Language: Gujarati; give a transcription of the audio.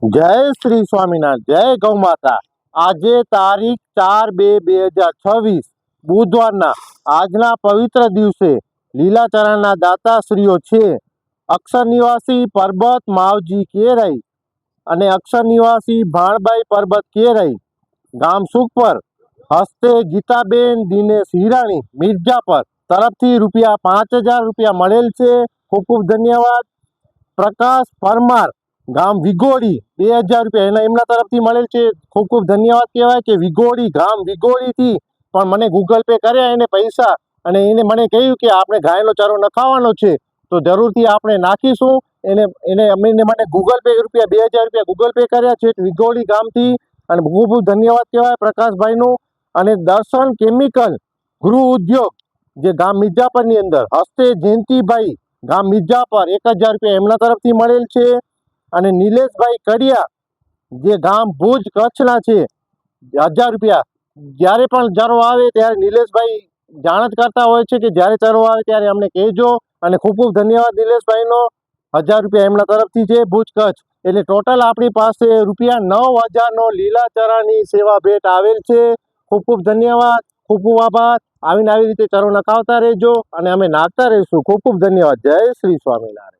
જય શ્રી સ્વામિનારાયણ, જય ગૌ માતા। આજે તારીખ 4/2/2026 બુધવારના આજના પવિત્ર દિવસે લીલાચરણના દાતાશ્રીઓ છે અક્ષર નિવાસી પરબત માવજી કેરાઈ અને અક્ષર નિવાસી ભાણબાઈ પરબત કેરાઈ, ગામ સુખપર, હસ્તે ગીતાબેન દિનેશ હિરાણી મિર્જાપર તરફથી ₹5000 મળેલ છે। ખૂબ ખૂબ ધન્યવાદ। પ્રકાશ પરમાર, ગામ વિગોડી, ₹2000 એમના તરફથી મળેલ છે। ખૂબ ખૂબ ધન્યવાદ કહેવાય કે વિગોડી, ગામ વિગોડીથી પણ મને ગૂગલ પે કર્યા એને પૈસા, અને એને મને કહ્યું કે આપણે ગાયનો ચારો નખાવાનો છે તો જરૂરથી આપણે નાખીશું। એને એને અમીને મને ગૂગલ પે ₹2000 ગૂગલ પે કર્યા છે વિગોડી ગામથી, અને ખૂબ ખૂબ ધન્યવાદ કહેવાય પ્રકાશભાઈનું। અને દર્શન કેમિકલ ગૃહ ઉદ્યોગ જે ગામ મિર્જાપરની અંદર, હસ્તે જયંતિભાઈ, ગામ મિર્જાપર, ₹1000 એમના તરફથી મળેલ છે। અને નિલેશભાઈ કડિયા જે ગામ ભુજ કચ્છના છે, ₹1000। જ્યારે પણ ચરો આવે ત્યારે નિલેશભાઈ જાણ જ કરતા હોય છે કે જ્યારે ચરો આવે ત્યારે અમને કહેજો, અને ખૂબ ખૂબ ધન્યવાદ નિલેશભાઈનો। ₹1000 એમના તરફથી છે ભુજ કચ્છ। એટલે ટોટલ આપણી પાસે ₹9000નો લીલાચરાની સેવા ભેટ આવેલ છે। ખૂબ ખૂબ ધન્યવાદ, ખૂબ ખૂબ આભાર। આવીને આવી રીતે ચરો નખાવતા રહેજો અને અમે નાખતા રહીશું। ખૂબ ખૂબ ધન્યવાદ। જય શ્રી સ્વામિનારાયણ।